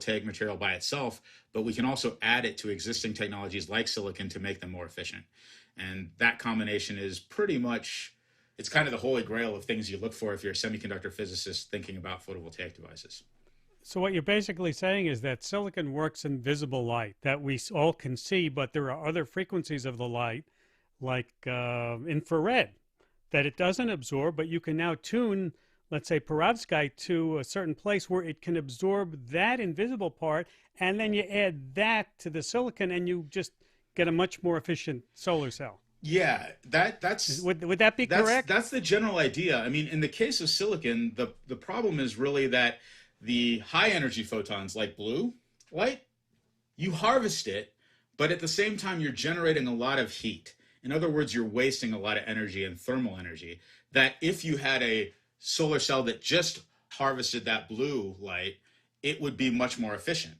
photovoltaic material by itself, but we can also add it to existing technologies like silicon to make them more efficient. And that combination is pretty much, it's kind of the holy grail of things you look for if you're a semiconductor physicist thinking about photovoltaic devices. So what you're basically saying is that silicon works in visible light that we all can see, but there are other frequencies of the light, like infrared, that it doesn't absorb, but you can now tune, let's say, perovskite to a certain place where it can absorb that invisible part, and then you add that to the silicon, and you just get a much more efficient solar cell. Yeah, that's would that be correct? That's the general idea. I mean, in the case of silicon, the problem is really that the high energy photons like blue light, you harvest it, but at the same time you're generating a lot of heat. In other words, you're wasting a lot of energy and thermal energy that if you had a solar cell that just harvested that blue light, it would be much more efficient.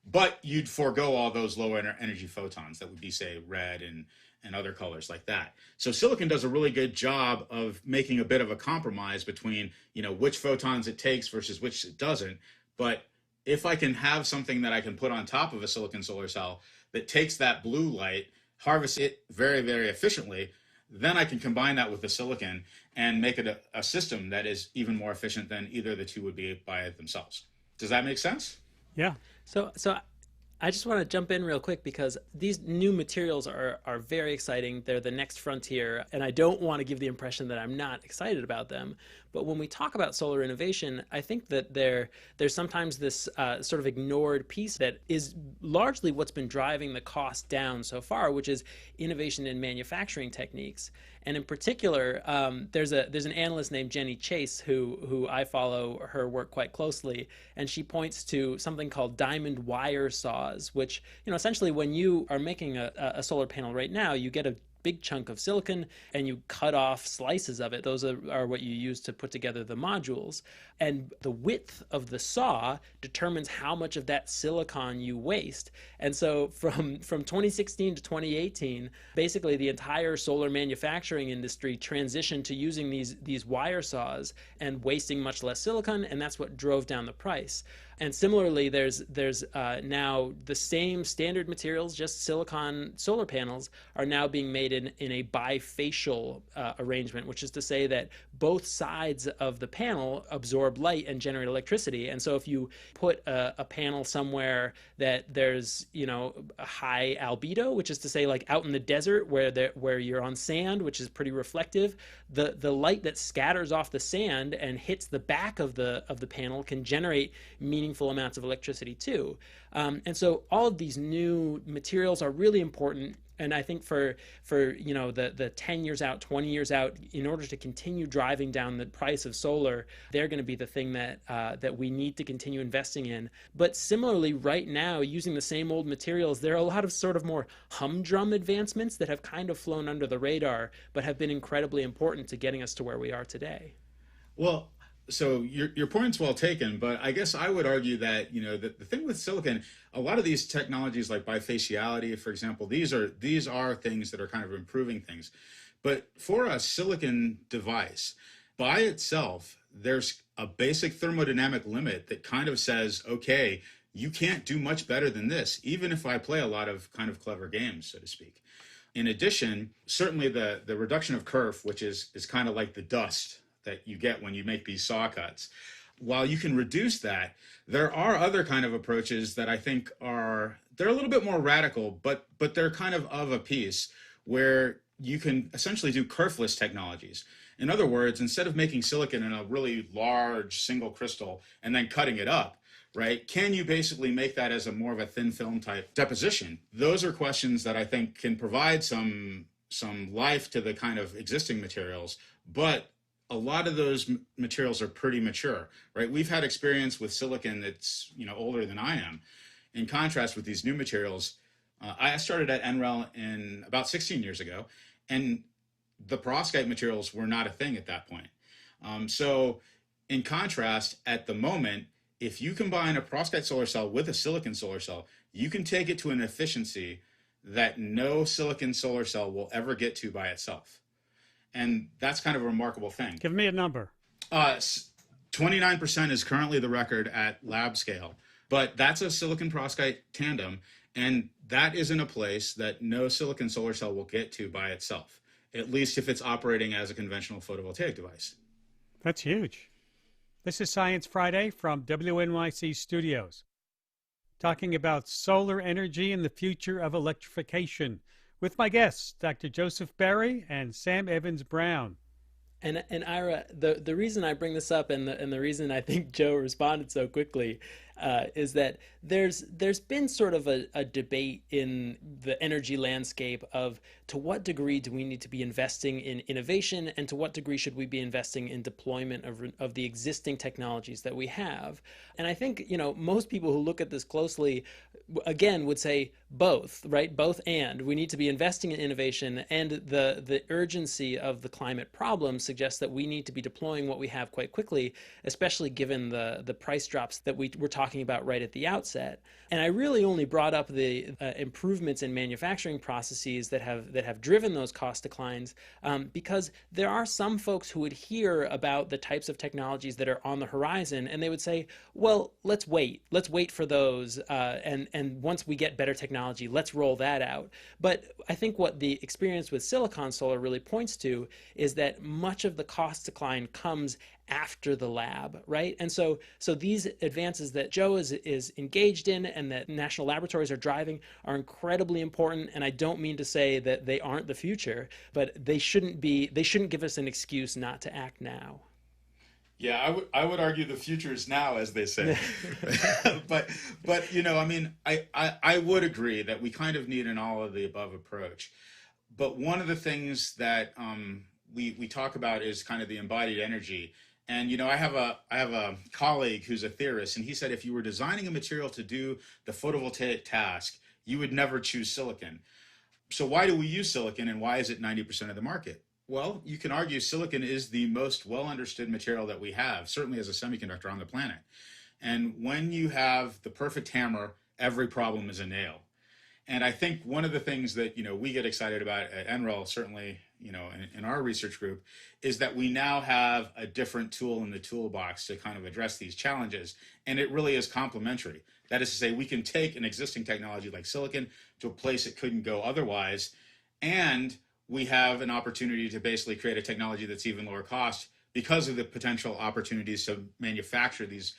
But you'd forego all those low energy photons that would be, say, red and other colors like that. So silicon does a really good job of making a bit of a compromise between, which photons it takes versus which it doesn't. But if I can have something that I can put on top of a silicon solar cell that takes that blue light, harvests it very, very efficiently, then I can combine that with the silicon and make it a system that is even more efficient than either of the two would be by themselves. Does that make sense? Yeah. So I just want to jump in real quick because these new materials are very exciting. They're the next frontier, and I don't want to give the impression that I'm not excited about them. But when we talk about solar innovation, I think that there's sometimes this sort of ignored piece that is largely what's been driving the cost down so far, which is innovation in manufacturing techniques. And in particular, there's an analyst named Jenny Chase who I follow her work quite closely, and she points to something called diamond wire saws, which essentially when you are making a solar panel right now, you get a big chunk of silicon and you cut off slices of it. Those are what you use to put together the modules. And the width of the saw determines how much of that silicon you waste. And so from 2016 to 2018, basically the entire solar manufacturing industry transitioned to using these wire saws and wasting much less silicon, and that's what drove down the price. And similarly, there's now the same standard materials, just silicon solar panels, are now being made in a bifacial arrangement, which is to say that both sides of the panel absorb light and generate electricity. And so if you put a panel somewhere that there's a high albedo, which is to say like out in the desert where you're on sand, which is pretty reflective, the light that scatters off the sand and hits the back of the panel can generate meaningful amounts of electricity too. And so all of these new materials are really important. And I think for the 10 years out, 20 years out, in order to continue driving down the price of solar, they're going to be the thing that we need to continue investing in. But similarly, right now, using the same old materials, there are a lot of sort of more humdrum advancements that have kind of flown under the radar, but have been incredibly important to getting us to where we are today. Well, so your point's well taken, but I guess I would argue that the thing with silicon, a lot of these technologies like bifaciality, for example, these are things that are kind of improving things. But for a silicon device, by itself, there's a basic thermodynamic limit that kind of says, okay, you can't do much better than this, even if I play a lot of kind of clever games, so to speak. In addition, certainly the reduction of kerf, which is kind of like the dust that you get when you make these saw cuts. While you can reduce that, there are other kind of approaches that I think they're a little bit more radical, but they're kind of a piece where you can essentially do kerfless technologies. In other words, instead of making silicon in a really large single crystal and then cutting it up, right? Can you basically make that as more of a thin film type deposition? Those are questions that I think can provide some life to the kind of existing materials, but a lot of those materials are pretty mature, right? We've had experience with silicon that's older than I am. In contrast with these new materials, I started at NREL in about 16 years ago, and the perovskite materials were not a thing at that point. So in contrast, at the moment, if you combine a perovskite solar cell with a silicon solar cell, you can take it to an efficiency that no silicon solar cell will ever get to by itself. And that's kind of a remarkable thing. Give me a number. 29% is currently the record at lab scale But that's a silicon perovskite tandem, and that isn't a place that no silicon solar cell will get to by itself, at least if it's operating as a conventional photovoltaic device. That's huge. This is Science Friday from WNYC Studios, talking about solar energy and the future of electrification with my guests, Dr. Joseph Berry and Sam Evans-Brown. And Ira, the reason I bring this up and the reason I think Joe responded so quickly is that there's been sort of a debate in the energy landscape of to what degree do we need to be investing in innovation and to what degree should we be investing in deployment of the existing technologies that we have. And I think, most people who look at this closely, again, would say both, right? Both and. We need to be investing in innovation, and the urgency of the climate problem suggests that we need to be deploying what we have quite quickly, especially given the price drops that we were talking about right at the outset. And I really only brought up the improvements in manufacturing processes that have driven those cost declines because there are some folks who would hear about the types of technologies that are on the horizon, and they would say, well, let's wait for those, and once we get better technology, let's roll that out. But I think what the experience with silicon solar really points to is that much of the cost decline comes after the lab, right? And so these advances that Joe is engaged in and that national laboratories are driving are incredibly important. And I don't mean to say that they aren't the future, but they shouldn't give us an excuse not to act now. Yeah, I would argue the future is now, as they say. but I would agree that we kind of need an all of the above approach. But one of the things that we talk about is kind of the embodied energy. And I have a colleague who's a theorist, and he said if you were designing a material to do the photovoltaic task, you would never choose silicon. So why do we use silicon, and why is it 90% of the market? Well, you can argue silicon is the most well understood material that we have, certainly as a semiconductor on the planet. And when you have the perfect hammer, every problem is a nail. And I think one of the things that we get excited about at NREL, certainly in our research group, is that we now have a different tool in the toolbox to kind of address these challenges, and it really is complementary. That is to say, we can take an existing technology like silicon to a place it couldn't go otherwise, and we have an opportunity to basically create a technology that's even lower cost because of the potential opportunities to manufacture these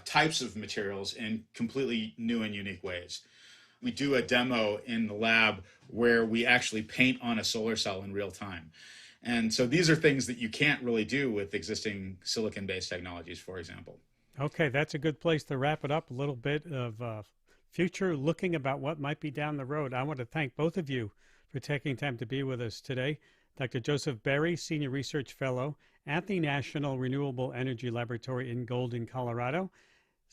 types of materials in completely new and unique ways. We do a demo in the lab where we actually paint on a solar cell in real time. And so these are things that you can't really do with existing silicon-based technologies, for example. Okay, that's a good place to wrap it up. A little bit of future looking about what might be down the road. I want to thank both of you for taking time to be with us today. Dr. Joseph Berry, Senior Research Fellow at the National Renewable Energy Laboratory in Golden, Colorado.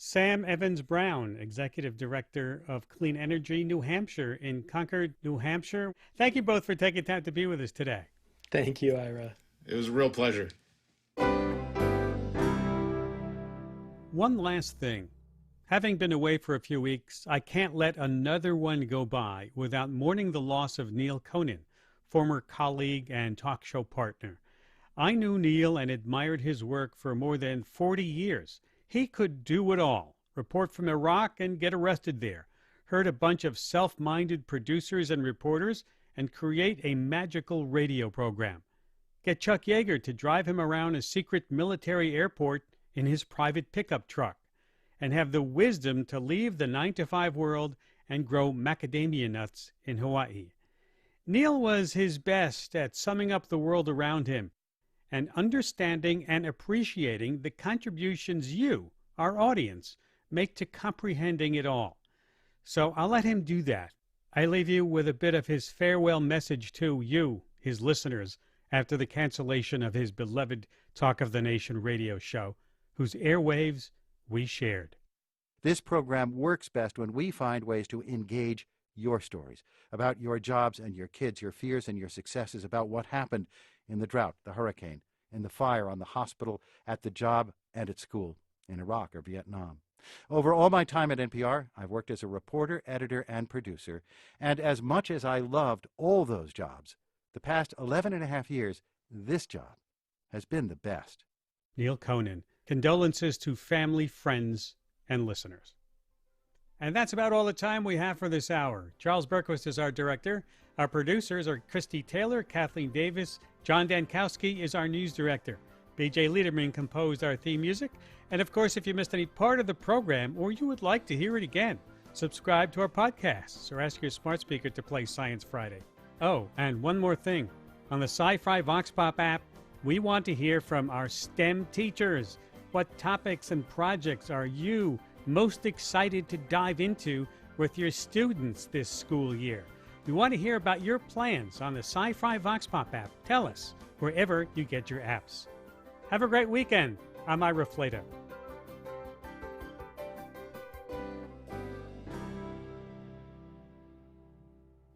Sam Evans-Brown, Executive Director of Clean Energy New Hampshire in Concord, New Hampshire. Thank you both for taking time to be with us today. Thank you, Ira. It was a real pleasure. One last thing. Having been away for a few weeks, I can't let another one go by without mourning the loss of Neil Conan, former colleague and talk show partner. I knew Neil and admired his work for more than 40 years. He could do it all, report from Iraq and get arrested there, herd a bunch of self-minded producers and reporters, and create a magical radio program. Get Chuck Yeager to drive him around a secret military airport in his private pickup truck, and have the wisdom to leave the 9-to-5 world and grow macadamia nuts in Hawaii. Neil was his best at summing up the world around him and understanding and appreciating the contributions you, our audience, make to comprehending it all. So I'll let him do that. I leave you with a bit of his farewell message to you, his listeners, after the cancellation of his beloved Talk of the Nation radio show, whose airwaves we shared. This program works best when we find ways to engage your stories about your jobs and your kids, your fears and your successes, about what happened in the drought, the hurricane, in the fire, on the hospital, at the job, and at school, in Iraq or Vietnam. Over all my time at NPR, I've worked as a reporter, editor, and producer, and as much as I loved all those jobs, the past 11 and a half years, this job has been the best. Neil Conan, condolences to family, friends, and listeners. And that's about all the time we have for this hour. Charles Berquist is our director. Our producers are Christy Taylor, Kathleen Davis. John Dankowski is our news director. B.J. Liederman composed our theme music. And of course, if you missed any part of the program or you would like to hear it again, subscribe to our podcasts or ask your smart speaker to play Science Friday. Oh, and one more thing. On the Sci-Fi Vox Pop app, we want to hear from our STEM teachers. What topics and projects are you most excited to dive into with your students this school year? We want to hear about your plans on the Sci-Fi Vox Pop app. Tell us wherever you get your apps. Have a great weekend. I'm Ira Flato.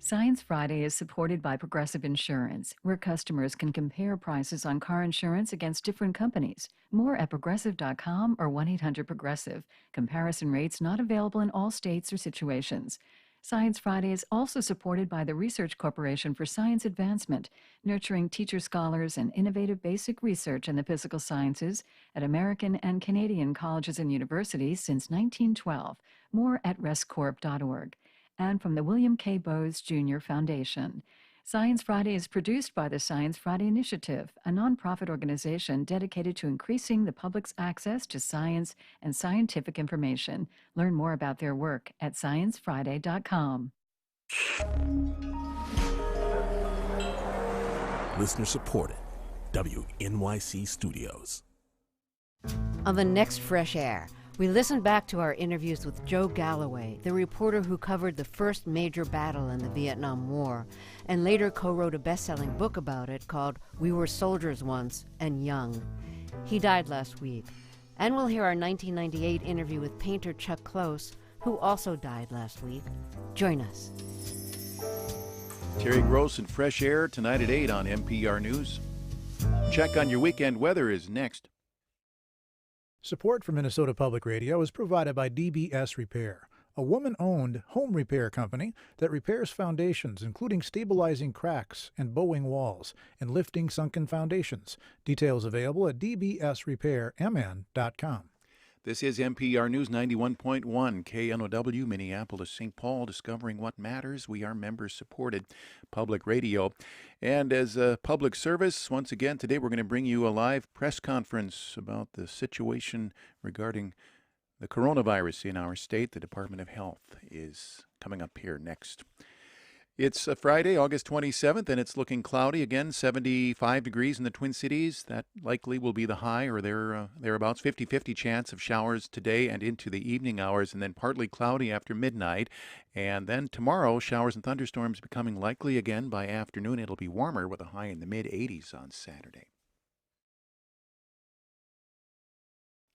Science Friday is supported by Progressive Insurance, where customers can compare prices on car insurance against different companies. More at Progressive.com or 1-800-PROGRESSIVE. Comparison rates not available in all states or situations. Science Friday is also supported by the Research Corporation for Science Advancement, nurturing teacher scholars and innovative basic research in the physical sciences at American and Canadian colleges and universities since 1912. More at rescorp.org. And from the William K. Bowes Jr. Foundation. Science Friday is produced by the Science Friday Initiative, a nonprofit organization dedicated to increasing the public's access to science and scientific information. Learn more about their work at sciencefriday.com. Listener supported. WNYC Studios. On the next Fresh Air, we listen back to our interviews with Joe Galloway, the reporter who covered the first major battle in the Vietnam War, and later co-wrote a best-selling book about it called We Were Soldiers Once and Young. He died last week. And we'll hear our 1998 interview with painter Chuck Close, who also died last week. Join us. Terry Gross and Fresh Air tonight at 8 on NPR News. Check on your weekend weather is next. Support for Minnesota Public Radio is provided by DBS Repair, a woman-owned home repair company that repairs foundations, including stabilizing cracks and bowing walls and lifting sunken foundations. Details available at dbsrepairmn.com. This is NPR News 91.1 KNOW, Minneapolis, St. Paul, discovering what matters. We are member-supported public radio. And as a public service, once again, today we're going to bring you a live press conference about the situation regarding the coronavirus in our state. The Department of Health is coming up here next. It's Friday, August 27th, and it's looking cloudy again, 75 degrees in the Twin Cities. That likely will be the high or thereabouts. 50-50 chance of showers today and into the evening hours, and then partly cloudy after midnight. And then tomorrow, showers and thunderstorms becoming likely again by afternoon. It'll be warmer with a high in the mid-80s on Saturday.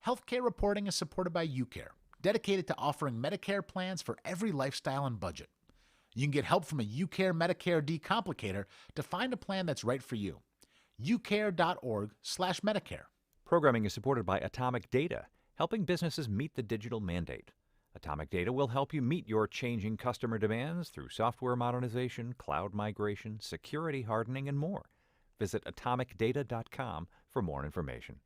Healthcare reporting is supported by UCare, dedicated to offering Medicare plans for every lifestyle and budget. You can get help from a UCare Medicare Decomplicator to find a plan that's right for you. ucare.org/Medicare. Programming is supported by Atomic Data, helping businesses meet the digital mandate. Atomic Data will help you meet your changing customer demands through software modernization, cloud migration, security hardening, and more. Visit atomicdata.com for more information.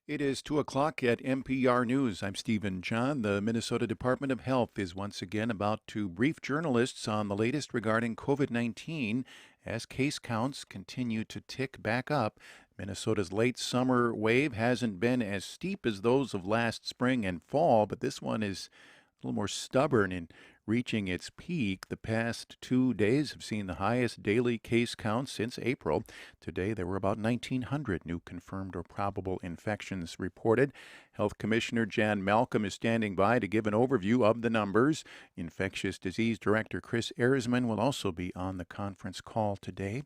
It is 2 o'clock at NPR News. I'm Stephen John. The Minnesota Department of Health is once again about to brief journalists on the latest regarding COVID-19 as case counts continue to tick back up. Minnesota's late summer wave hasn't been as steep as those of last spring and fall, but this one is a little more stubborn in reaching its peak. The past 2 days have seen the highest daily case count since April. Today, there were about 1,900 new confirmed or probable infections reported. Health Commissioner Jan Malcolm is standing by to give an overview of the numbers. Infectious Disease Director KRIS EHRESMANN will also be on the conference call today.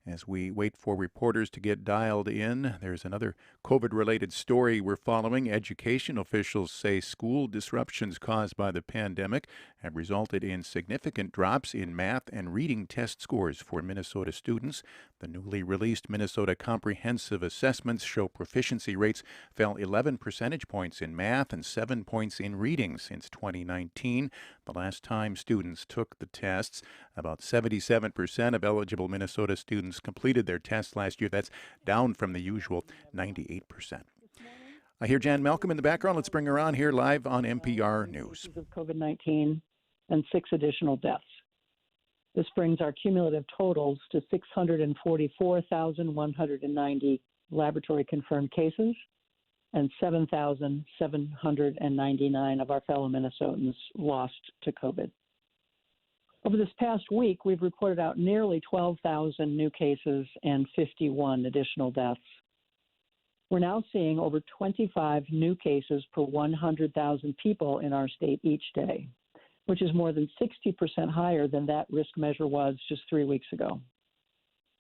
As we wait for reporters to get dialed in, there's another COVID-related story we're following. Education officials say school disruptions caused by the pandemic have resulted in significant drops in math and reading test scores for Minnesota students. The newly released Minnesota Comprehensive Assessments show proficiency rates fell 11 percentage points in math and 7 points in reading since 2019. The last time students took the tests, about 77% of eligible Minnesota students completed their tests last year. That's down from the usual 98%. I hear Jan Malcolm in the background. Let's bring her on here live on NPR News. Cases of COVID-19 and 6 additional deaths. This brings our cumulative totals to 644,190 laboratory-confirmed cases and 7,799 of our fellow Minnesotans lost to COVID. Over this past week, we've reported out nearly 12,000 new cases and 51 additional deaths. We're now seeing over 25 new cases per 100,000 people in our state each day, which is more than 60% higher than that risk measure was just 3 weeks ago.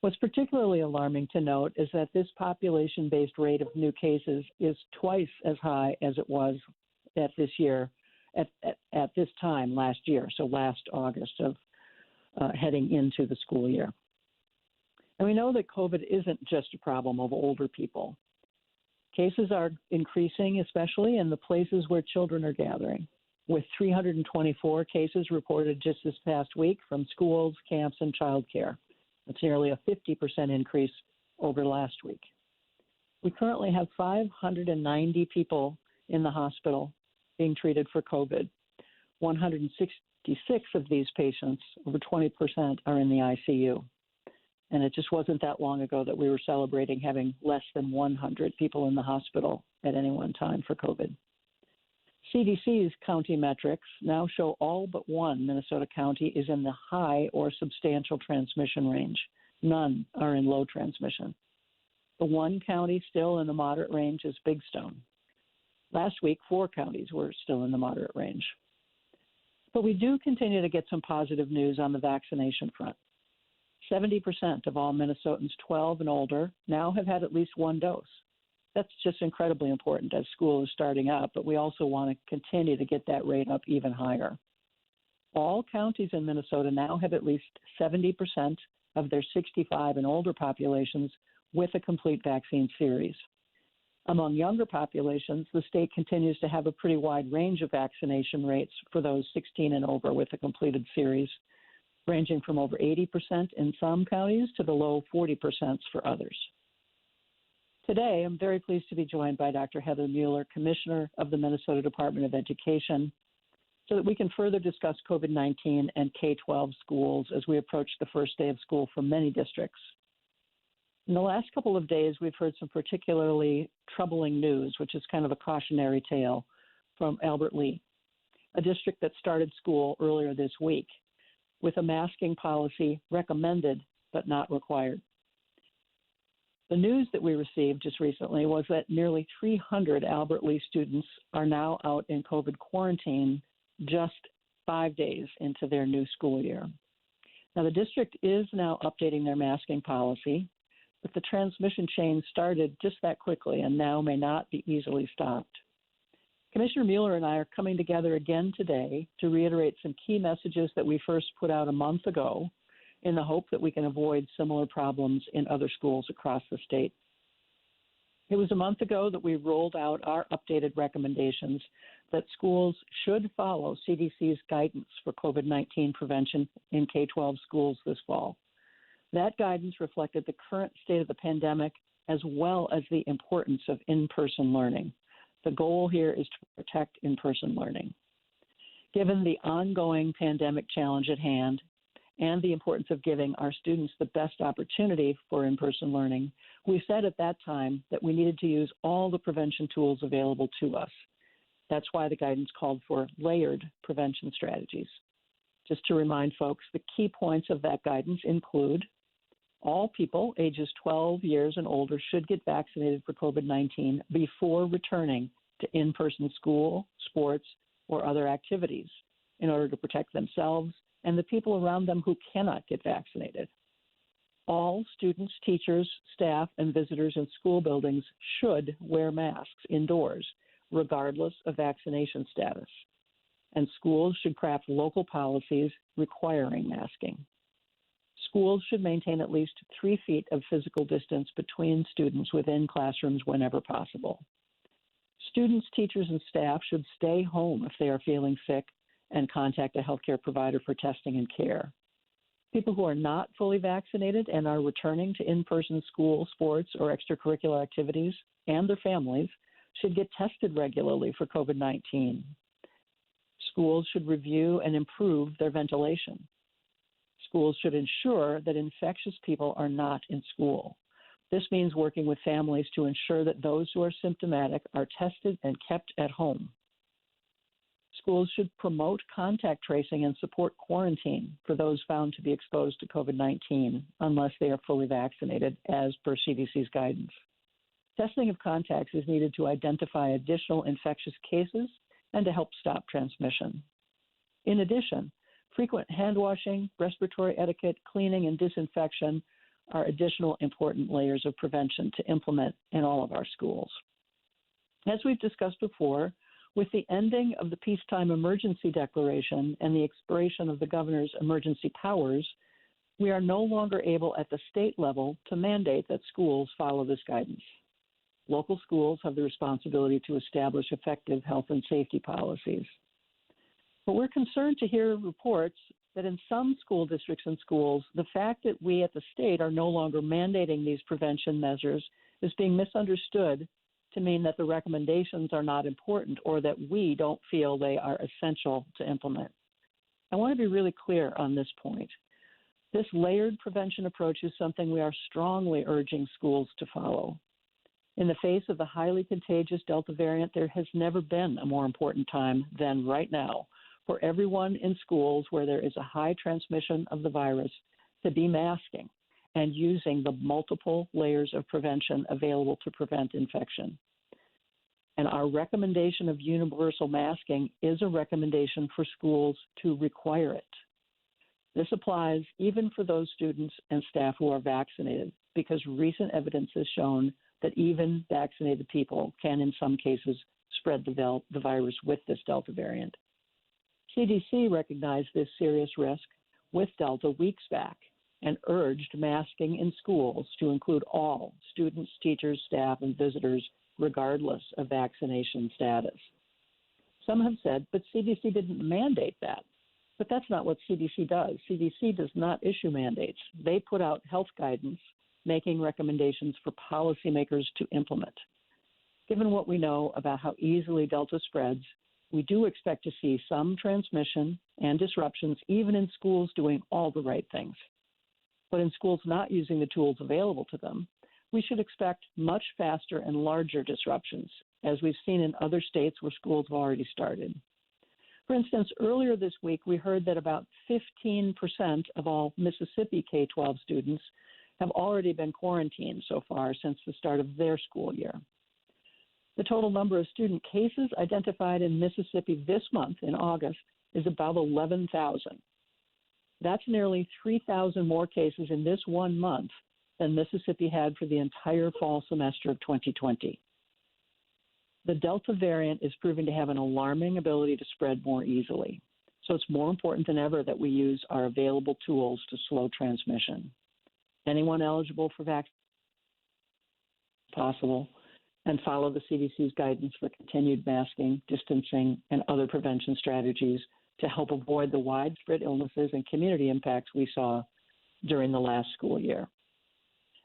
What's particularly alarming to note is that this population-based rate of new cases is twice as high as it was at this time last year, so last August of heading into the school year. And we know that COVID isn't just a problem of older people. Cases are increasing, especially in the places where children are gathering, with 324 cases reported just this past week from schools, camps, and childcare. That's nearly a 50% increase over last week. We currently have 590 people in the hospital being treated for COVID. 166 of these patients, over 20%, are in the ICU. And it just wasn't that long ago that we were celebrating having less than 100 people in the hospital at any one time for COVID. CDC's county metrics now show all but one Minnesota county is in the high or substantial transmission range. None are in low transmission. The one county still in the moderate range is Big Stone. Last week, 4 counties were still in the moderate range. But we do continue to get some positive news on the vaccination front. 70% of all Minnesotans 12 and older now have had at least one dose. That's just incredibly important as school is starting up, but we also want to continue to get that rate up even higher. All counties in Minnesota now have at least 70% of their 65 and older populations with a complete vaccine series. Among younger populations, the state continues to have a pretty wide range of vaccination rates for those 16 and over with a completed series, ranging from over 80% in some counties to the low 40% for others. Today, I'm very pleased to be joined by Dr. Heather Mueller, Commissioner of the Minnesota Department of Education, so that we can further discuss COVID-19 and K-12 schools as we approach the first day of school for many districts. In the last couple of days, we've heard some particularly troubling news, which is kind of a cautionary tale from Albert Lea, a district that started school earlier this week with a masking policy recommended but not required. The news that we received just recently was that nearly 300 Albert Lea students are now out in COVID quarantine just 5 days into their new school year. Now, the district is now updating their masking policy, but the transmission chain started just that quickly and now may not be easily stopped. Commissioner Mueller and I are coming together again today to reiterate some key messages that we first put out a month ago in the hope that we can avoid similar problems in other schools across the state. It was a month ago that we rolled out our updated recommendations that schools should follow CDC's guidance for COVID-19 prevention in K-12 schools this fall. That guidance reflected the current state of the pandemic as well as the importance of in-person learning. The goal here is to protect in-person learning. Given the ongoing pandemic challenge at hand and the importance of giving our students the best opportunity for in-person learning, we said at that time that we needed to use all the prevention tools available to us. That's why the guidance called for layered prevention strategies. Just to remind folks, the key points of that guidance include all people ages 12 years and older should get vaccinated for COVID-19 before returning to in-person school, sports, or other activities in order to protect themselves and the people around them who cannot get vaccinated. All students, teachers, staff, and visitors in school buildings should wear masks indoors, regardless of vaccination status. And schools should craft local policies requiring masking. Schools should maintain at least 3 feet of physical distance between students within classrooms whenever possible. Students, teachers, and staff should stay home if they are feeling sick and contact a healthcare provider for testing and care. People who are not fully vaccinated and are returning to in-person school, sports, or extracurricular activities and their families should get tested regularly for COVID-19. Schools should review and improve their ventilation. Schools should ensure that infectious people are not in school. This means working with families to ensure that those who are symptomatic are tested and kept at home. Schools should promote contact tracing and support quarantine for those found to be exposed to COVID-19 unless they are fully vaccinated, as per CDC's guidance. Testing of contacts is needed to identify additional infectious cases and to help stop transmission. In addition, frequent hand washing, respiratory etiquette, cleaning, and disinfection are additional important layers of prevention to implement in all of our schools. As we've discussed before, with the ending of the peacetime emergency declaration and the expiration of the governor's emergency powers, we are no longer able at the state level to mandate that schools follow this guidance. Local schools have the responsibility to establish effective health and safety policies. But we're concerned to hear reports that in some school districts and schools, the fact that we at the state are no longer mandating these prevention measures is being misunderstood to mean that the recommendations are not important or that we don't feel they are essential to implement. I want to be really clear on this point. This layered prevention approach is something we are strongly urging schools to follow. In the face of the highly contagious Delta variant, there has never been a more important time than right now for everyone in schools where there is a high transmission of the virus to be masking and using the multiple layers of prevention available to prevent infection. And our recommendation of universal masking is a recommendation for schools to require it. This applies even for those students and staff who are vaccinated, because recent evidence has shown that even vaccinated people can, in some cases, spread the virus with this Delta variant. CDC recognized this serious risk with Delta weeks back and urged masking in schools to include all students, teachers, staff, and visitors, regardless of vaccination status. Some have said, but CDC didn't mandate that. But that's not what CDC does. CDC does not issue mandates. They put out health guidance, making recommendations for policymakers to implement. Given what we know about how easily Delta spreads, we do expect to see some transmission and disruptions, even in schools doing all the right things. But in schools not using the tools available to them, we should expect much faster and larger disruptions, as we've seen in other states where schools have already started. For instance, earlier this week, we heard that about 15% of all Mississippi K-12 students have already been quarantined so far since the start of their school year. The total number of student cases identified in Mississippi this month, in August, is about 11,000. That's nearly 3,000 more cases in this 1 month than Mississippi had for the entire fall semester of 2020. The Delta variant is proving to have an alarming ability to spread more easily. So it's more important than ever that we use our available tools to slow transmission. Anyone eligible for vaccine possible, and follow the CDC's guidance for continued masking, distancing, and other prevention strategies to help avoid the widespread illnesses and community impacts we saw during the last school year.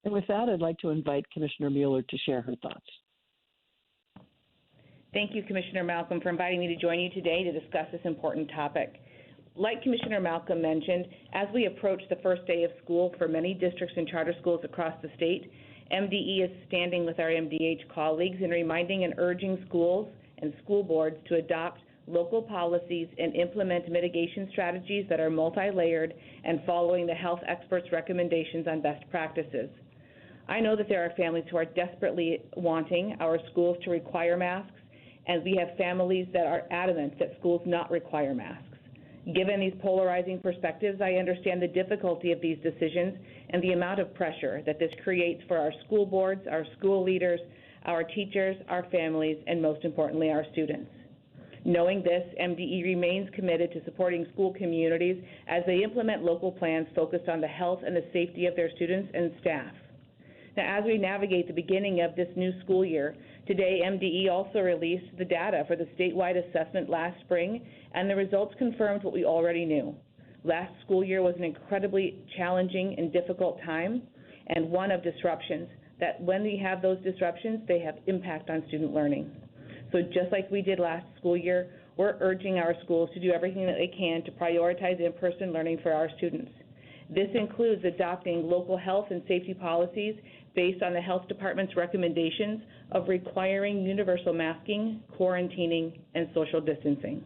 And with that, I'd like to invite Commissioner Mueller to share her thoughts. Thank you, Commissioner Malcolm, for inviting me to join you today to discuss this important topic. Like Commissioner Malcolm mentioned, as we approach the first day of school for many districts and charter schools across the state, MDE is standing with our MDH colleagues and reminding and urging schools and school boards to adopt local policies and implement mitigation strategies that are multi-layered and following the health experts' recommendations on best practices. I know that there are families who are desperately wanting our schools to require masks, and we have families that are adamant that schools not require masks. Given these polarizing perspectives, I understand the difficulty of these decisions and the amount of pressure that this creates for our school boards, our school leaders, our teachers, our families, and most importantly, our students. Knowing this, MDE remains committed to supporting school communities as they implement local plans focused on the health and the safety of their students and staff. Now, as we navigate the beginning of this new school year, today MDE also released the data for the statewide assessment last spring, and the results confirmed what we already knew. Last school year was an incredibly challenging and difficult time, and one of disruptions, that when we have those disruptions, they have impact on student learning. So just like we did last school year, we're urging our schools to do everything that they can to prioritize in-person learning for our students. This includes adopting local health and safety policies based on the health department's recommendations of requiring universal masking, quarantining, and social distancing.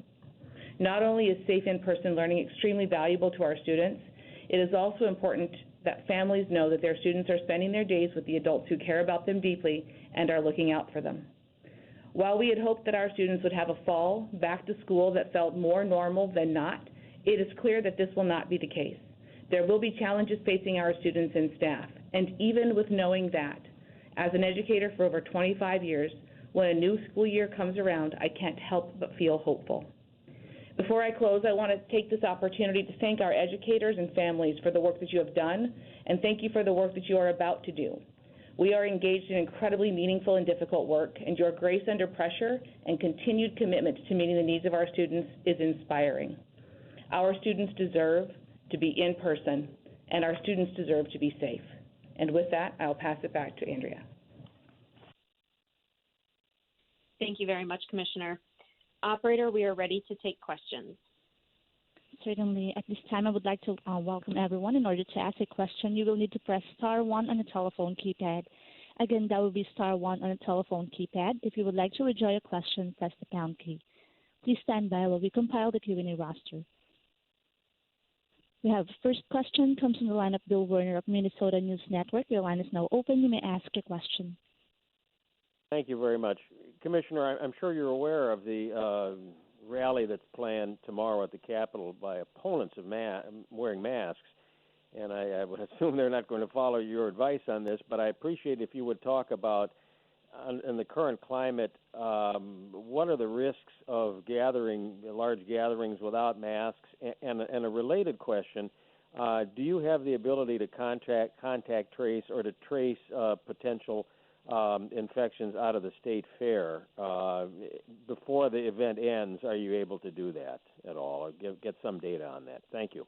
Not only is safe in-person learning extremely valuable to our students, it is also important that families know that their students are spending their days with the adults who care about them deeply and are looking out for them. While we had hoped that our students would have a fall back to school that felt more normal than not, it is clear that this will not be the case. There will be challenges facing our students and staff, and even with knowing that, as an educator for over 25 years, when a new school year comes around, I can't help but feel hopeful. Before I close, I want to take this opportunity to thank our educators and families for the work that you have done, and thank you for the work that you are about to do. We are engaged in incredibly meaningful and difficult work, and your grace under pressure and continued commitment to meeting the needs of our students is inspiring. Our students deserve to be in person, and our students deserve to be safe. And with that, I'll pass it back to Andrea. Thank you very much, Commissioner. Operator, we are ready to take questions. Certainly. At this time, I would like to welcome everyone. In order to ask a question, you will need to press *1 on the telephone keypad. Again, that will be *1 on the telephone keypad. If you would like to withdraw your question, press the # key. Please stand by while we compile the Q&A roster. We have first question comes from the line of Bill Werner of Minnesota News Network. Your line is now open. You may ask your question. Thank you very much. Commissioner, I'm sure you're aware of the rally that's planned tomorrow at the Capitol by opponents of wearing masks, and I would assume they're not going to follow your advice on this, but I appreciate if you would talk about, in the current climate, what are the risks of large gatherings without masks? And a related question, do you have the ability to contact trace or to trace potential infections out of the state fair before the event ends? Are you able to do that at all, or get some data on that? Thank you.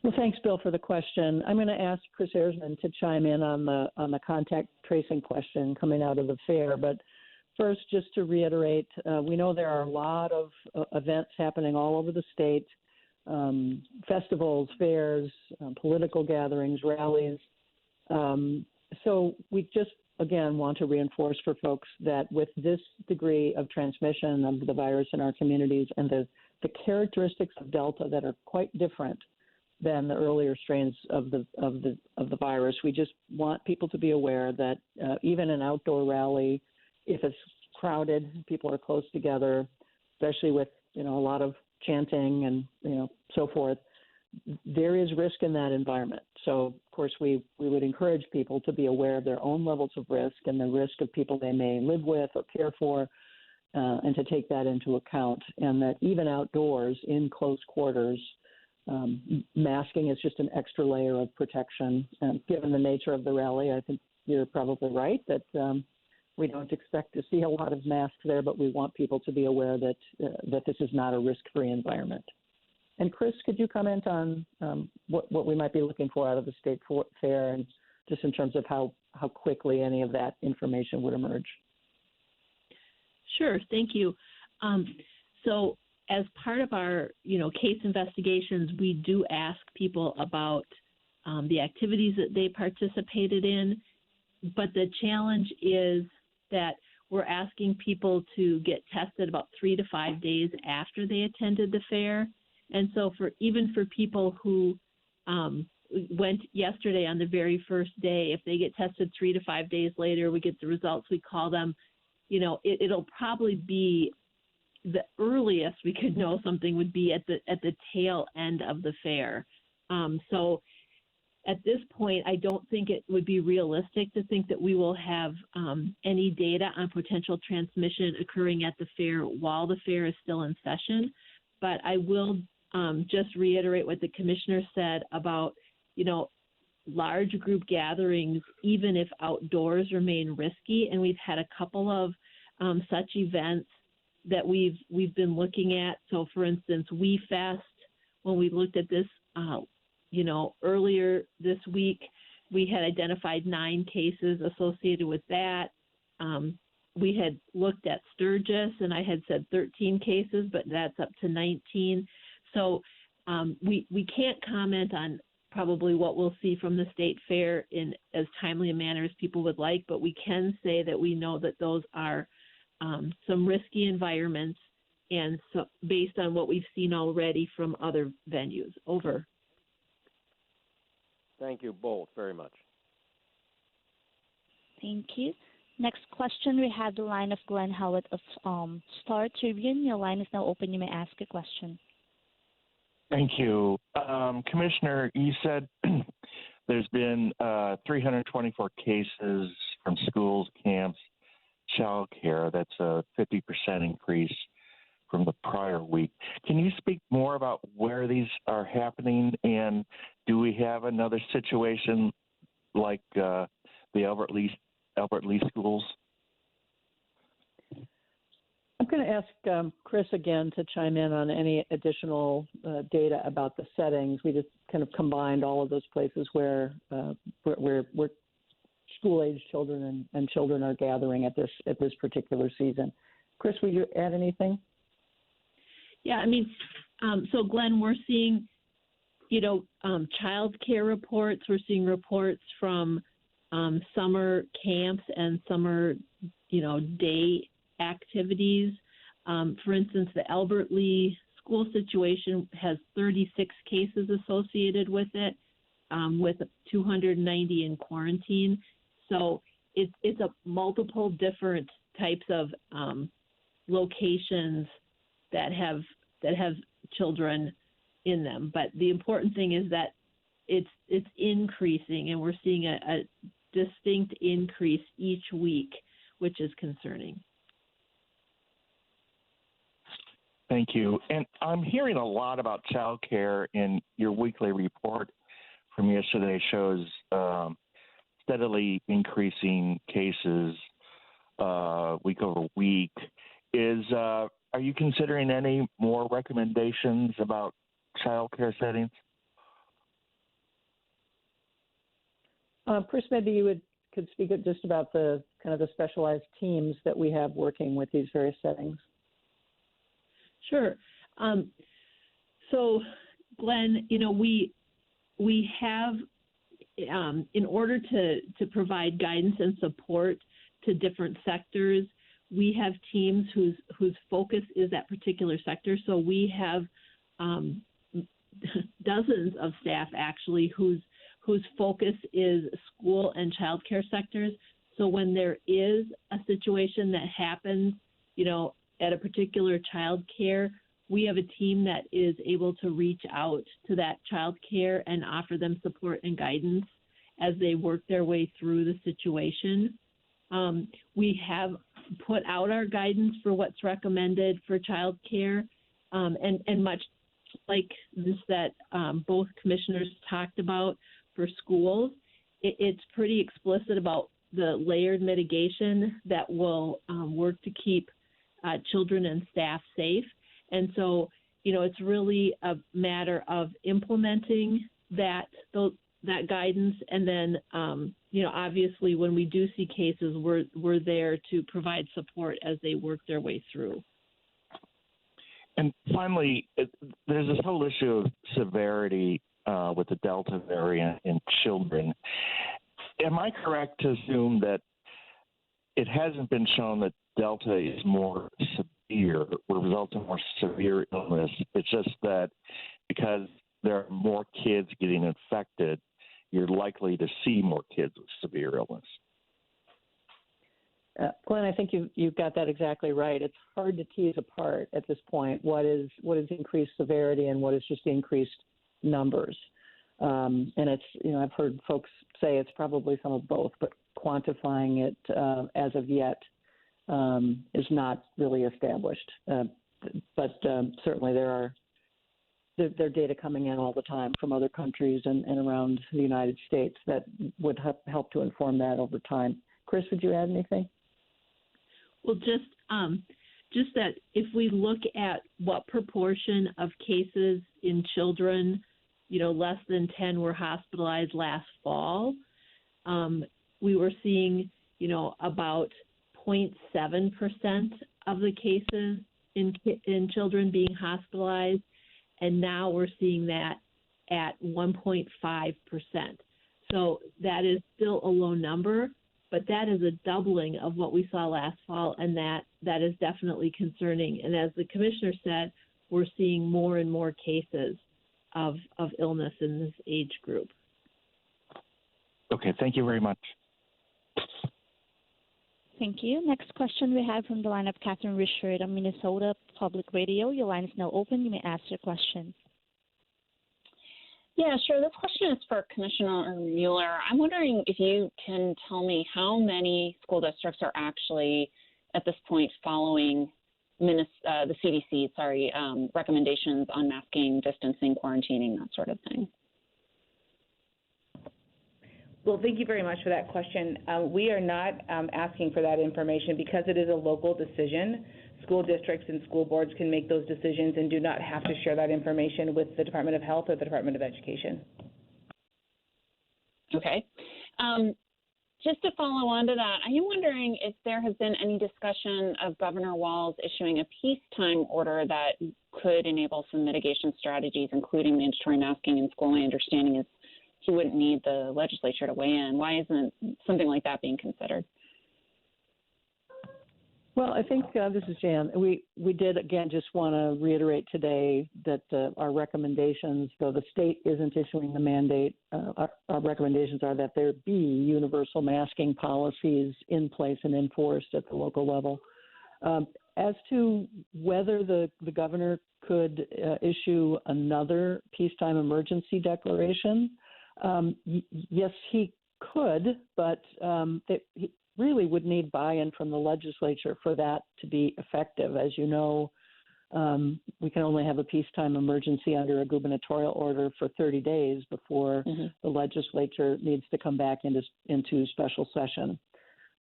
Well, thanks, Bill, for the question. I'm going to ask KRIS EHRESMANN to chime in on the contact tracing question coming out of the fair. But first, just to reiterate, we know there are a lot of events happening all over the state, festivals, fairs, political gatherings, rallies. So we just, again, want to reinforce for folks that with this degree of transmission of the virus in our communities and the characteristics of Delta that are quite different than the earlier strains of the virus, we just want people to be aware that even an outdoor rally, if it's crowded, people are close together, especially with a lot of chanting and so forth, there is risk in that environment. So, of course, we would encourage people to be aware of their own levels of risk and the risk of people they may live with or care for, and to take that into account. And that even outdoors, in close quarters, masking is just an extra layer of protection. Given the nature of the rally, I think you're probably right that we don't expect to see a lot of masks there, but we want people to be aware that this is not a risk-free environment. And KRIS, could you comment on what we might be looking for out of the state fair, and just in terms of how quickly any of that information would emerge? Sure, thank you. So as part of our, case investigations, we do ask people about the activities that they participated in, but the challenge is that we're asking people to get tested about 3 to 5 days after they attended the fair. And so even for people who went yesterday on the very first day, if they get tested 3 to 5 days later, we get the results, we call them, it'll probably be the earliest we could know something would be at the tail end of the fair. So at this point, I don't think it would be realistic to think that we will have any data on potential transmission occurring at the fair while the fair is still in session. But I will just reiterate what the commissioner said about, large group gatherings, even if outdoors, remain risky. And we've had a couple of such events that we've been looking at. So, for instance, WeFest, when we looked at this, earlier this week, we had identified 9 cases associated with that. We had looked at Sturgis, and I had said 13 cases, but that's up to 19. So we can't comment on probably what we'll see from the state fair in as timely a manner as people would like, but we can say that we know that those are some risky environments, and so based on what we've seen already from other venues. Over. Thank you both very much. Thank you. Next question, we have the line of Glenn Howard of Star Tribune. Your line is now open. You may ask a question. Thank you. Commissioner, you said there's been 324 cases from schools, camps, child care. That's a 50% increase from the prior week. Can you speak more about where these are happening, and do we have another situation like the Albert Lee schools? I'm going to ask Chris again to chime in on any additional data about the settings. We just kind of combined all of those places where school-age children and children are gathering at this particular season. Chris, would you add anything? Yeah, I mean, so Glenn, we're seeing, child care reports. We're seeing reports from summer camps and summer, day activities. For instance, the Albert Lee school situation has 36 cases associated with it, with 290 in quarantine. So it's a multiple different types of locations that have children in them. But the important thing is that it's increasing, and we're seeing a distinct increase each week, which is concerning. Thank you. And I'm hearing a lot about child care, and your weekly report from yesterday shows steadily increasing cases week over week. Are you considering any more recommendations about child care settings? Chris, maybe you could speak just about the kind of the specialized teams that we have working with these various settings. Sure. So, Glenn, we have, in order to provide guidance and support to different sectors, we have teams whose focus is that particular sector. So we have dozens of staff actually whose focus is school and child care sectors. So when there is a situation that happens, at a particular child care, we have a team that is able to reach out to that child care and offer them support and guidance as they work their way through the situation. We have put out our guidance for what's recommended for child care, and much like this that both commissioners talked about for schools, it's pretty explicit about the layered mitigation that will work to keep children and staff safe. And so, it's really a matter of implementing that guidance, and then, obviously when we do see cases, we're there to provide support as they work their way through. And finally, there's this whole issue of severity with the Delta variant in children. Am I correct to assume that it hasn't been shown that Delta is more severe or results in more severe illness? It's just that because there are more kids getting infected, you're likely to see more kids with severe illness. Glenn, I think you've got that exactly right. It's hard to tease apart at this point what is increased severity and what is just increased numbers. And it's, I've heard folks say it's probably some of both, but quantifying it as of yet is not really established. But certainly there are data coming in all the time from other countries and around the United States that would help to inform that over time. Chris, would you add anything? Well, just that if we look at what proportion of cases in children, less than 10 were hospitalized last fall, we were seeing, about 0.7% of the cases in children being hospitalized, and now we're seeing that at 1.5%. So that is still a low number, but that is a doubling of what we saw last fall, and that is definitely concerning. And as the commissioner said, we're seeing more and more cases of illness in this age group. Okay, thank you very much. Thank you. Next question we have from the line of Catherine Richard of Minnesota Public Radio. Your line is now open. You may ask your question. Yeah, sure. This question is for Commissioner Mueller. I'm wondering if you can tell me how many school districts are actually, at this point, following the CDC, recommendations on masking, distancing, quarantining, that sort of thing. Well, thank you very much for that question. We are not asking for that information because it is a local decision. School districts and school boards can make those decisions and do not have to share that information with the Department of Health or the Department of Education. Okay. Just to follow on to that, I am wondering if there has been any discussion of Governor Walz issuing a peacetime order that could enable some mitigation strategies, including mandatory masking in school. My understanding is he wouldn't need the legislature to weigh in. Why isn't something like that being considered? Well, I think this is Jan. We did, again, just want to reiterate today that our recommendations, though the state isn't issuing the mandate, our recommendations are that there be universal masking policies in place and enforced at the local level. As to whether the governor could issue another peacetime emergency declaration, yes, he could, but he really would need buy-in from the legislature for that to be effective. As you know, we can only have a peacetime emergency under a gubernatorial order for 30 days before the legislature needs to come back into special session.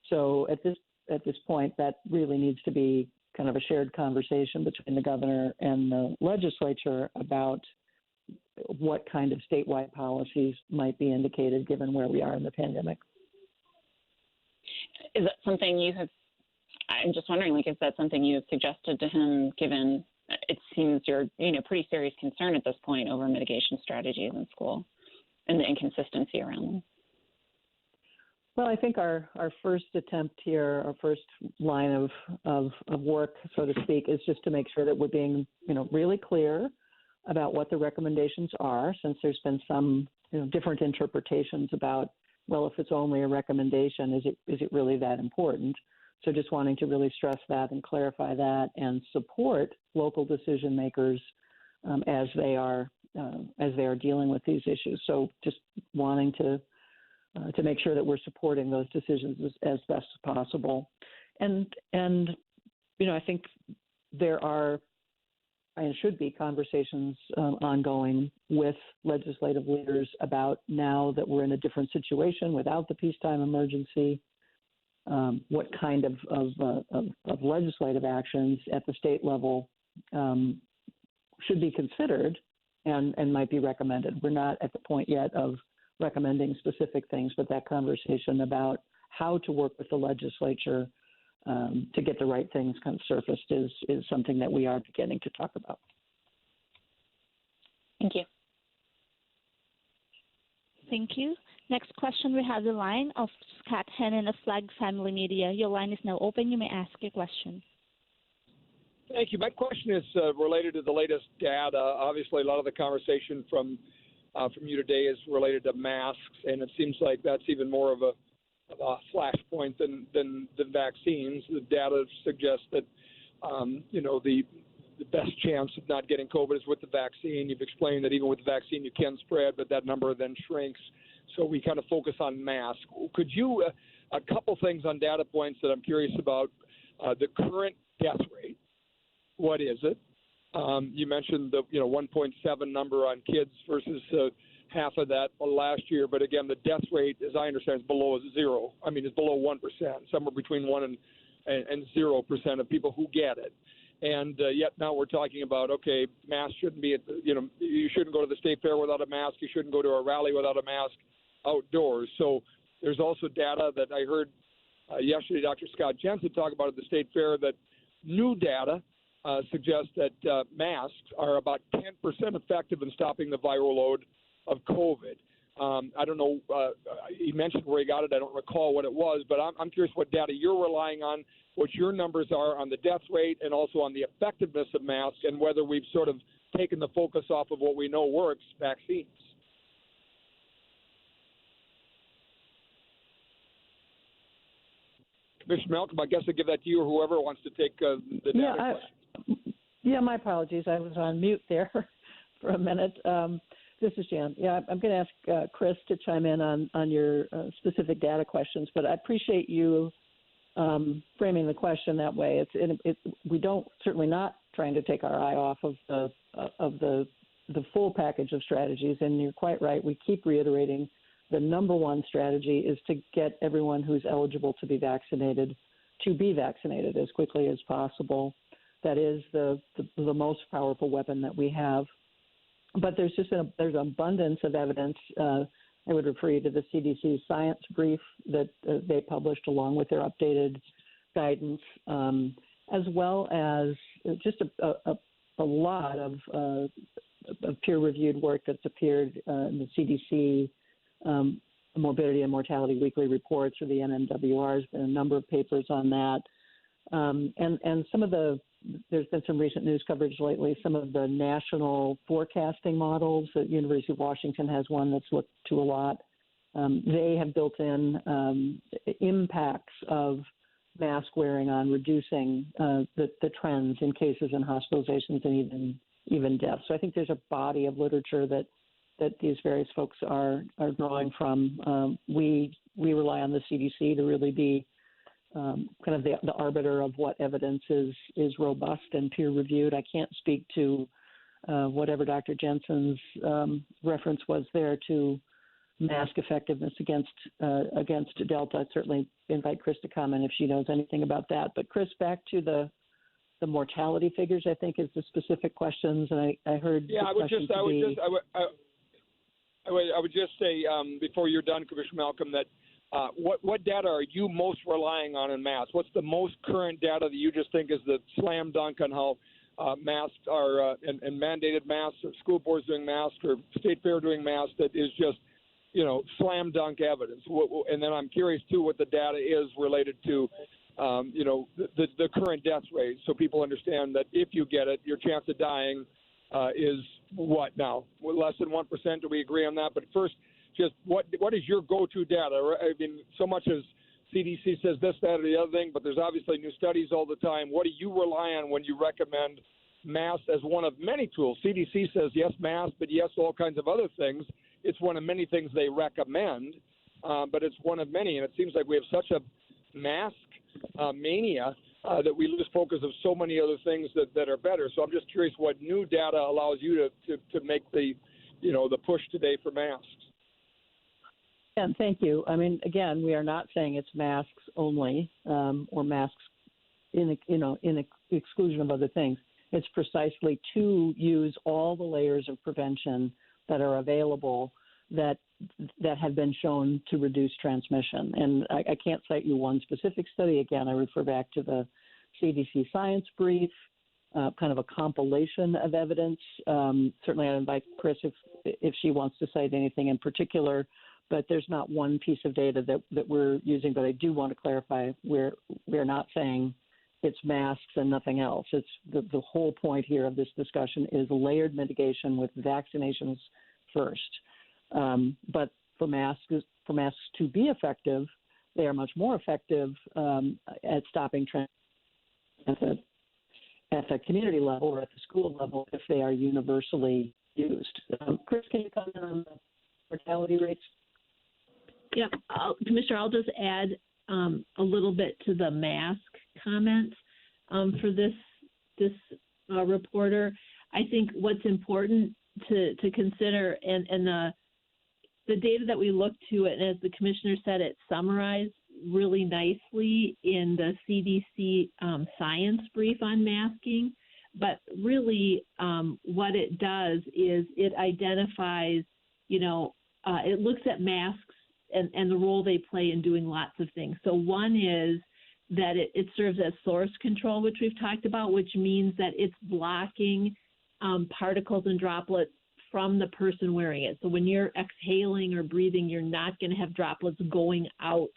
So at this point, that really needs to be kind of a shared conversation between the governor and the legislature about what kind of statewide policies might be indicated given where we are in the pandemic. Is that something you have, I'm just wondering, is that something you have suggested to him, given it seems you're, pretty serious concern at this point over mitigation strategies in school and the inconsistency around them? Well, I think our first attempt here, our first line of work, so to speak, is just to make sure that we're being, really clear about what the recommendations are, since there's been some, different interpretations about, well, if it's only a recommendation, is it really that important? So just wanting to really stress that and clarify that and support local decision makers as they are dealing with these issues. So just wanting to make sure that we're supporting those decisions as best as possible. And I think there are and should be conversations ongoing with legislative leaders about, now that we're in a different situation without the peacetime emergency, what kind of legislative actions at the state level should be considered and might be recommended. We're not at the point yet of recommending specific things, but that conversation about how to work with the legislature to get the right things kind of surfaced is something that we are beginning to talk about. Thank you. Thank you. Next question, we have the line of Scott Hennon of Flag Family Media. Your line is now open. You may ask your question. Thank you. My question is related to the latest data. Obviously, a lot of the conversation from you today is related to masks, and it seems like that's even more of a flashpoint than vaccines. The data suggests that the best chance of not getting COVID is with the vaccine. You've explained that even with the vaccine you can spread, but that number then shrinks. So we kind of focus on masks. Could you, a couple things on data points that I'm curious about, the current death rate, what is it? You mentioned the 1.7 number on kids versus half of that last year, but again, the death rate, as I understand, is below zero. I mean, it's below 1%, somewhere between 1 and 0% of people who get it. And yet now we're talking about, okay, masks shouldn't be, you shouldn't go to the state fair without a mask. You shouldn't go to a rally without a mask outdoors. So There's also data that I heard yesterday Dr. Scott Jensen talk about at the State Fair that new data suggests that masks are about 10% effective in stopping the viral load of COVID. I don't know, he mentioned where he got it. I don't recall what it was, but I'm curious what data you're relying on, what your numbers are on the death rate and also on the effectiveness of masks, and whether we've sort of taken the focus off of what we know works, vaccines. Commissioner Malcolm, I guess I'll give that to you or whoever wants to take the data question. My apologies. I was on mute there for a minute. This is Jan. Yeah, I'm going to ask KRIS to chime in on your specific data questions, but I appreciate you framing the question that way. We don't, certainly not trying to take our eye off of the full package of strategies, and you're quite right. We keep reiterating the number one strategy is to get everyone who's eligible to be vaccinated as quickly as possible. That is the most powerful weapon that we have. But there's there's an abundance of evidence. I would refer you to the CDC science brief that they published along with their updated guidance, as well as just a lot of peer-reviewed work that's appeared in the CDC Morbidity and Mortality Weekly Reports, or the NMWR. There's been a number of papers on that. And some of there's been some recent news coverage lately. Some of the national forecasting models, the University of Washington has one that's looked to a lot. They have built in impacts of mask wearing on reducing the trends in cases and hospitalizations and even deaths. So I think there's a body of literature that these various folks are drawing from. We rely on the CDC to really be kind of the arbiter of what evidence is robust and peer-reviewed. I can't speak to whatever Dr. Jensen's reference was there to mask effectiveness against Delta. I'd certainly invite KRIS to comment if she knows anything about that. But KRIS, back to the mortality figures, I think, is the specific questions, and I heard. Yeah, I would just say before you're done, Commissioner Malcolm, that what data are you most relying on in masks? What's the most current data that you just think is the slam dunk on how masks are and mandated masks, or school boards doing masks, or State Fair doing masks, that is just, slam dunk evidence? And then I'm curious too what the data is related to, the current death rate, so people understand that if you get it, your chance of dying is what now? Less than 1%? Do we agree on that? But first, just what is your go-to data? I mean, so much as CDC says this, that, or the other thing, but there's obviously new studies all the time. What do you rely on when you recommend masks as one of many tools? CDC says yes, masks, but yes, all kinds of other things. It's one of many things they recommend, but it's one of many. And it seems like we have such a mask mania that we lose focus of so many other things that are better. So I'm just curious what new data allows you to make the push today for masks. And thank you. I mean, again, we are not saying it's masks only, or masks in exclusion of other things. It's precisely to use all the layers of prevention that are available that have been shown to reduce transmission. And I can't cite you one specific study. Again, I refer back to the CDC science brief, kind of a compilation of evidence. Certainly, I'd invite KRIS if she wants to cite anything in particular. But there's not one piece of data that we're using. But I do want to clarify, we're not saying it's masks and nothing else. It's the whole point here of this discussion is layered mitigation with vaccinations first. But for masks to be effective, they are much more effective at stopping transmission at the community level or at the school level if they are universally used. KRIS, can you comment on the mortality rates? Yeah, Commissioner, I'll just add a little bit to the mask comments for this reporter. I think what's important to consider, and the data that we look to, and as the Commissioner said, it summarized really nicely in the CDC science brief on masking. But really what it does is it identifies, it looks at masks and the role they play in doing lots of things. So one is that it serves as source control, which we've talked about, which means that it's blocking particles and droplets from the person wearing it. So when you're exhaling or breathing, you're not going to have droplets going out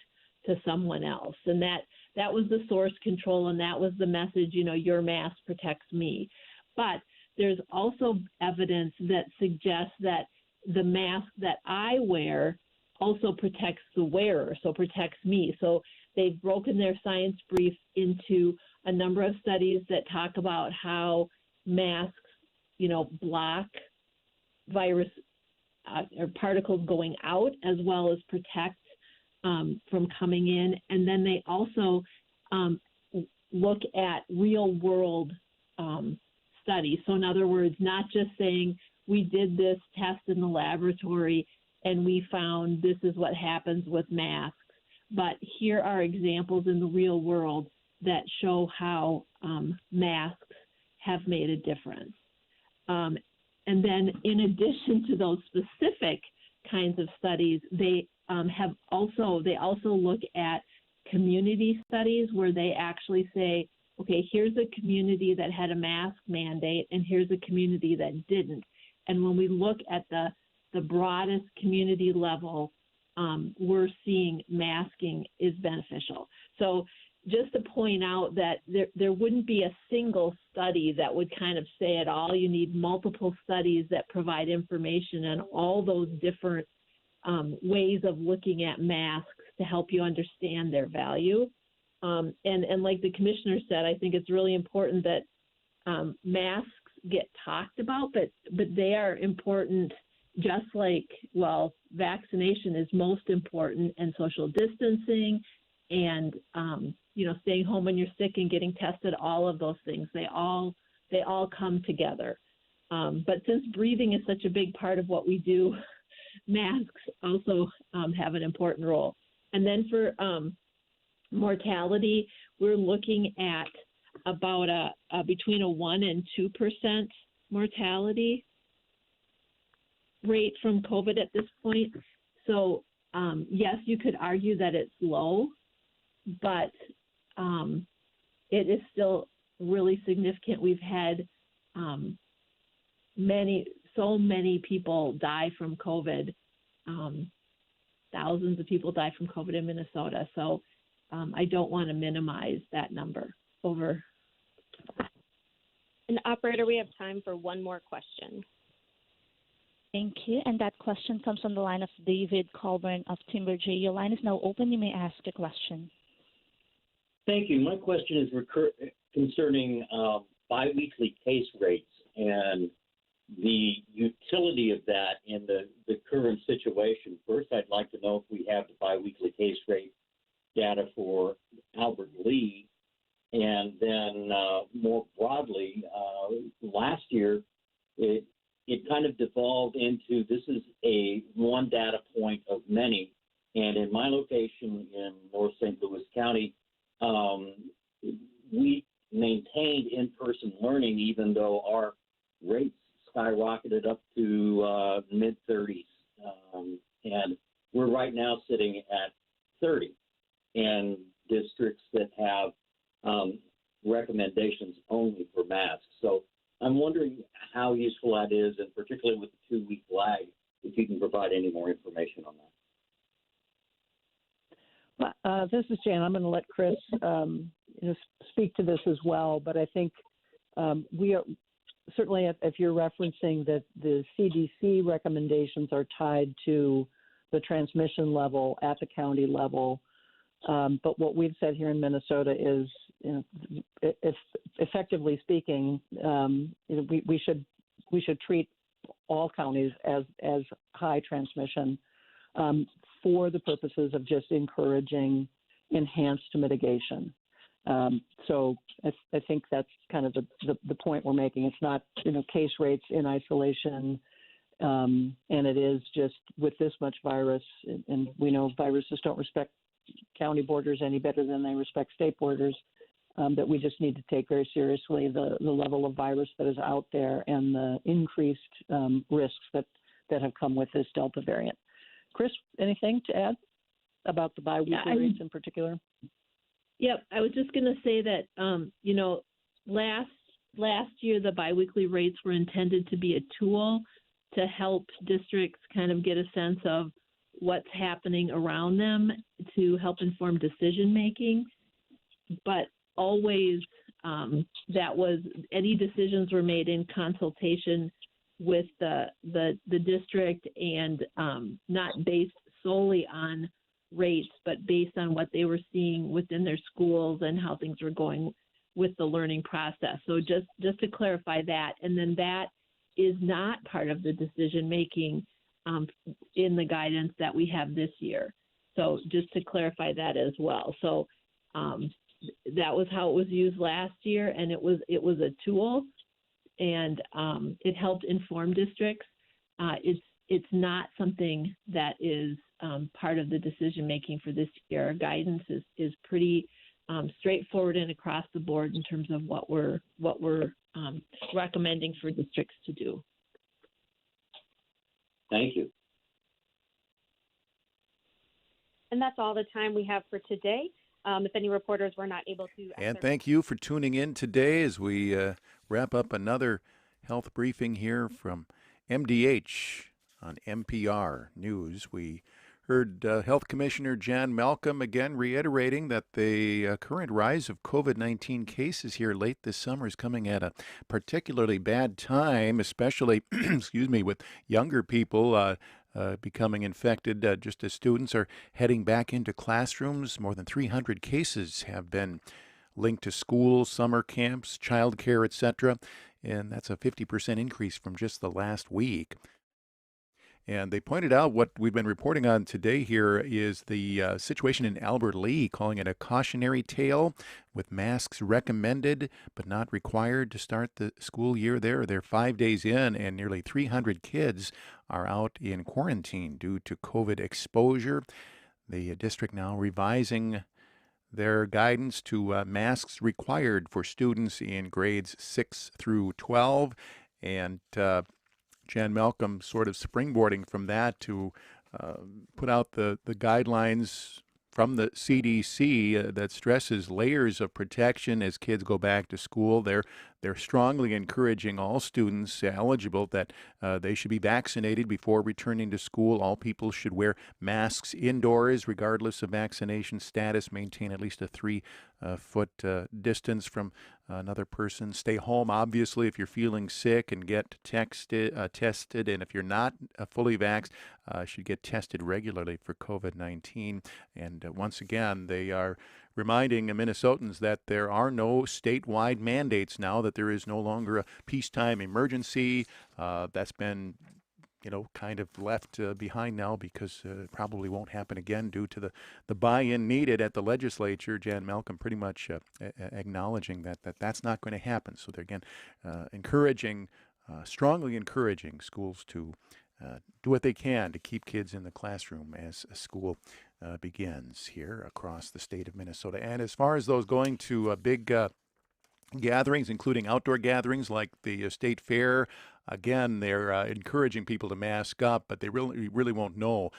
to someone else. And that was the source control, and that was the message, your mask protects me. But there's also evidence that suggests that the mask that I wear also protects the wearer, so protects me. So they've broken their science brief into a number of studies that talk about how masks, block virus or particles going out as well as protect from coming in. And then they also look at real world studies. So in other words, not just saying we did this test in the laboratory and we found this is what happens with masks, but here are examples in the real world that show how masks have made a difference. And then in addition to those specific kinds of studies, they also look at community studies where they actually say, okay, here's a community that had a mask mandate and here's a community that didn't. And when we look at the broadest community level, we're seeing masking is beneficial. So just to point out that there wouldn't be a single study that would kind of say it all. You need multiple studies that provide information on all those different ways of looking at masks to help you understand their value. And like the commissioner said, I think it's really important that masks get talked about, but they are important just like, vaccination is most important, and social distancing and, staying home when you're sick and getting tested, all of those things, they all come together. But since breathing is such a big part of what we do, masks also have an important role. And then for mortality, we're looking at about between a 1% and 2% mortality rate from COVID at this point. So yes, you could argue that it's low, but it is still really significant. We've had so many people die from COVID. Thousands of people die from COVID in Minnesota. So I don't want to minimize that number. Over. And operator, we have time for one more question. Thank you. And that question comes from the line of David Colburn of Timberjay. Your line is now open. You may ask a question. Thank you. My question is concerning biweekly case rates and the utility of that in the current situation. First, I'd like to know if we have the biweekly case rate data for Albert Lee. And then more broadly, last year, it kind of devolved into this is a one data point of many. And in my location in North St. Louis County, we maintained in-person learning even though our rates skyrocketed up to mid-30s. And we're right now sitting at 30. And districts that have recommendations only for masks. So I'm wondering how useful that is, and particularly with the 2-week lag, if you can provide any more information on that. This is Jan. I'm going to let KRIS speak to this as well, but I think we are certainly, if you're referencing that the CDC recommendations are tied to the transmission level at the county level. But what we've said here in Minnesota is, if effectively speaking, we should treat all counties as high transmission for the purposes of just encouraging enhanced mitigation. So I think that's kind of the point we're making. It's not case rates in isolation, and it is just with this much virus, and we know viruses don't respect county borders any better than they respect state borders, that we just need to take very seriously the level of virus that is out there and the increased risks that have come with this Delta variant. KRIS, anything to add about the biweekly rates in particular? Yep, I was just going to say that last year the biweekly rates were intended to be a tool to help districts kind of get a sense of what's happening around them to help inform decision making. But always that was any decisions were made in consultation with the district and not based solely on rates, but based on what they were seeing within their schools and how things were going with the learning process. So just to clarify that, and then that is not part of the decision making in the guidance that we have this year. So just to clarify that as well. So that was how it was used last year, and it was a tool, and it helped inform districts. It's not something that is part of the decision making for this year. Our guidance is pretty straightforward and across the board in terms of what we're recommending for districts to do. Thank you. And that's all the time we have for today. If any reporters were not able to... And thank you for tuning in today as we wrap up another health briefing here from MDH on NPR News. We heard Health Commissioner Jan Malcolm again reiterating that the current rise of COVID-19 cases here late this summer is coming at a particularly bad time, especially, excuse me, with younger people becoming infected just as students are heading back into classrooms. More than 300 cases have been linked to schools, summer camps, childcare, etc., and that's a 50% increase from just the last week. And they pointed out what we've been reporting on today here is the situation in Albert Lea, calling it a cautionary tale with masks recommended but not required to start the school year there. They're 5 days in, and nearly 300 kids are out in quarantine due to COVID exposure. The district now revising their guidance to masks required for students in grades 6 through 12. And Jan Malcolm sort of springboarding from that to put out the guidelines from the CDC that stresses layers of protection as kids go back to school. They're strongly encouraging all students eligible that they should be vaccinated before returning to school. All people should wear masks indoors regardless of vaccination status, maintain at least a 3-foot distance from another person. Stay home, obviously, if you're feeling sick, and get tested. And if you're not fully vaxxed, should get tested regularly for COVID-19. And once again, they are reminding Minnesotans that there are no statewide mandates now, that there is no longer a peacetime emergency. That's been kind of left behind now because it probably won't happen again due to the buy-in needed at the legislature. Jan Malcolm pretty much acknowledging that that's not going to happen. So they're again strongly encouraging schools to do what they can to keep kids in the classroom as school begins here across the state of Minnesota. And as far as those going to big gatherings, including outdoor gatherings like the state fair, again, they're encouraging people to mask up, but they really won't know.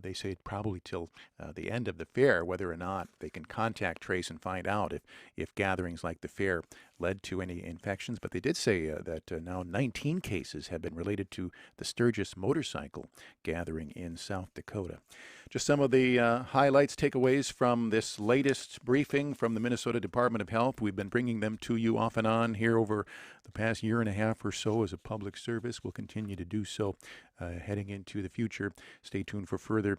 They say probably till the end of the fair whether or not they can contact trace and find out if gatherings like the fair led to any infections. But they did say that now 19 cases have been related to the Sturgis motorcycle gathering in South Dakota. Just some of the highlights, takeaways from this latest briefing from the Minnesota Department of Health. We've been bringing them to you off and on here over the past year and a half or so as a public service. We'll continue to do so heading into the future. Stay tuned for further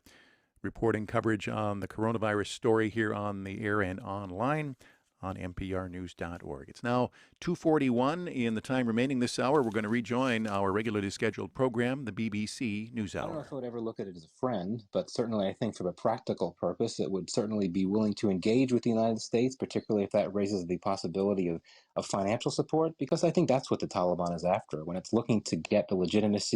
reporting coverage on the coronavirus story here on the air and online on nprnews.org. It's now 2:41 in the time remaining this hour. We're going to rejoin our regularly scheduled program, the BBC NewsHour. I don't know if I would ever look at it as a friend, but certainly I think from a practical purpose, it would certainly be willing to engage with the United States, particularly if that raises the possibility of financial support, because I think that's what the Taliban is after. When it's looking to get the legitimacy